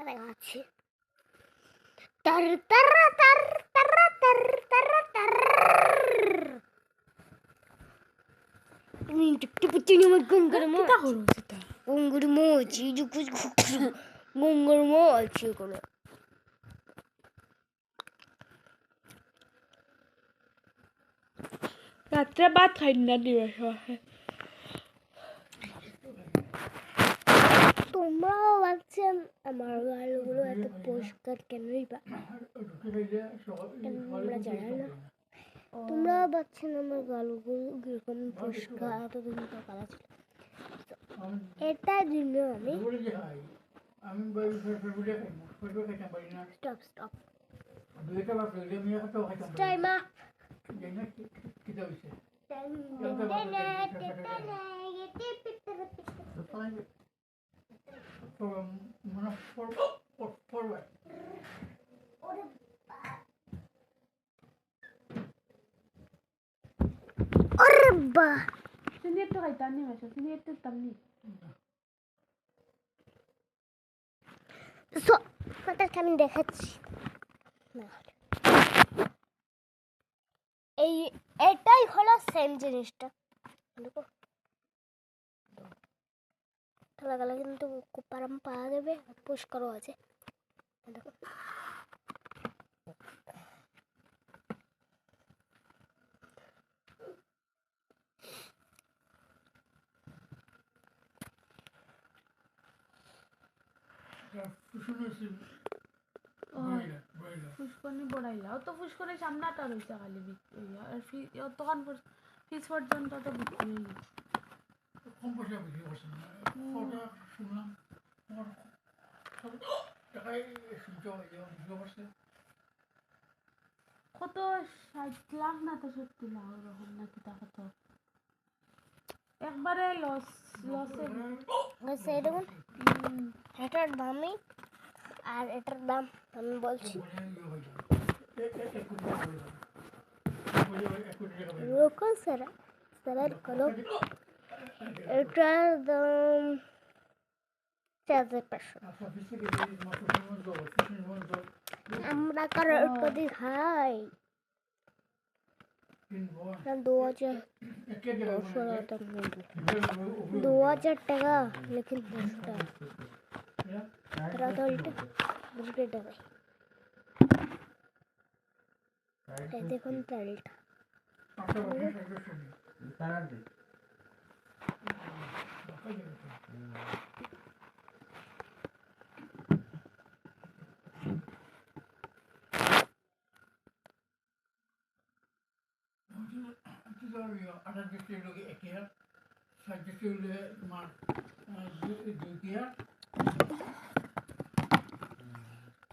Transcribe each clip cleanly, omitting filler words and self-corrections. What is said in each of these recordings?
দেখাচ্ছি। তার তার তার তার তার তার তার দেখতে পাচ্ছি আমার গঙ্গার মাছ। গঙ্গার মাছ এই যে গঙ্গার মাছ এখানে। রাত্রে ভাত খাই না দিবে। তোমরাও ভাবছেন আমার গালগুলো এত পরিষ্কার কেনই বা তোমরা জানো না। তোমরাও ভাবছেন আমার গালগুলো কিরকম পরিষ্কার, এতদিন তো কালা ছিল। এটার জন্য আমি stop stop time up. Senior তো খাইতাম নি মাসে, সিনিয়র তো তামনি। আমি দেখাচ্ছি। এটাই হলো সেম জিনিসটা। দেখো লাগালে কিন্তু খুব আরাম পাওয়া যাবে, পরিষ্কারও আছে। দেখো ফুসকনি বড়াইলা ও তো ফুসকনি সামনাটা রয়েছে খালি বিক্রি আর তখন ফিস পর্যন্ত তো বিক্রি হয়ে গেছে। কম পয়সা বিক্রি করছেন না শুনলাম টাকায় কত 60 লাখ না তো 70 লাখ ওরকম নাকি টাকা তো একবারে লসে দেখুন এটার দামই আর এটার দাম আমি বলছি। এটার দাম 4500। আমরা কারোরপতি হাই 2000 টাকা लेकिन 500 টাকা দেখুন তেলটা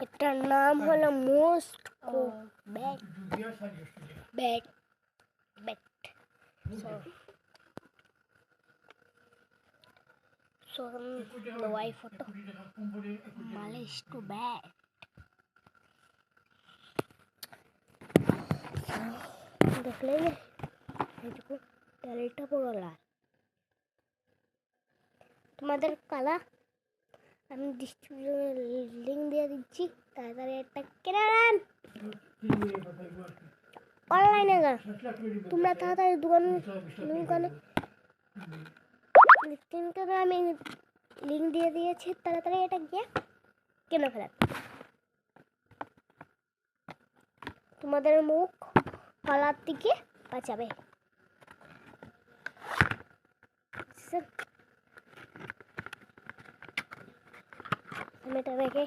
এটার নাম হলো most bat bat bat so the wife photo Malish to bad দেখলে এইটুকু তেলটা পুরো লাল। তোমাদের কালা আমি ডিস্ট্রিবিউশনের লিঙ্ক দিয়ে দিচ্ছি, তাড়াতাড়ি একটা কিনে নেন অনলাইনে। তোমরা তাড়াতাড়ি দোকানে আমি লিঙ্ক দিয়ে দিয়েছি, তাড়াতাড়ি এটা গিয়ে কিনে ফেলেন। তোমাদের মুখ কালার থেকে বাঁচাবে। আমি এটা রেখে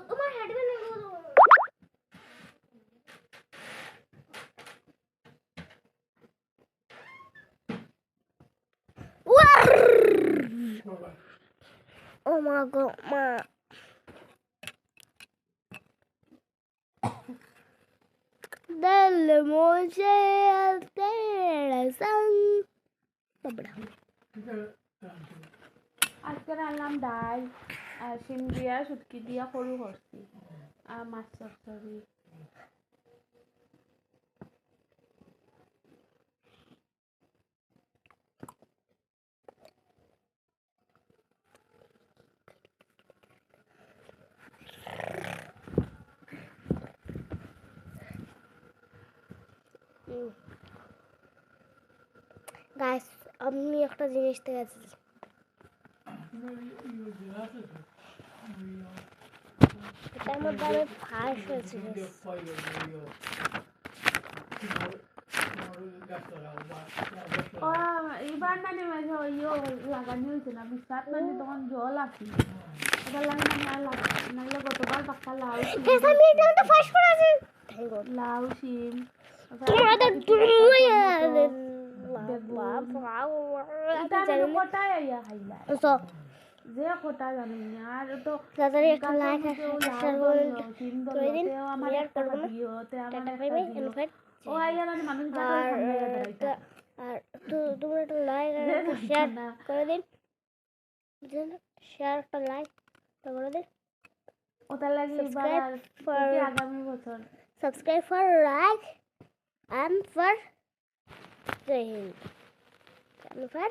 তোমার headband oh my god ma dale moche alteración babra আজকে রান্নাম ডাল আর শিম দিয়া শুটকি দিয়া সরু করছি আর মাছ চচ্চড়ি। গাইস আমি একটা জিনিস দেখেছি এটার মধ্যে আমি ফার্স্ট হয়েছি ও এবার মানে মাঝে ইয়ে লাগানি হয়েছে না বিস্তার মানে তখন জল আসি এবার লাগে মানে আর লাগে নাহলে গতবার পাক্কা লাউ গাইস আমি এটা তো ফার্স্ট করেছি থ্যাংক গড লাউ শিম তোমরা তো এটা আমি কোটায় আইয়া খাইলা সো যে কোটা জানি না আর তো তাড়াতাড়ি একটা লাইক আর শেয়ার করে দিন আমার শেয়ার একটা করবো না দিও তে আমার টাটা একটা বাই বাই দিও ইনভাইট ও আইয়া মানে মানুষ আর সামনে দাঁড়াইতা আর তোমরা একটা লাইক আর শেয়ার করে দিন শেয়ার একটা লাইক করে দিন ওটা লাগে এবার আর কি আগামী বছর subscribe for like and for Jai Hind and for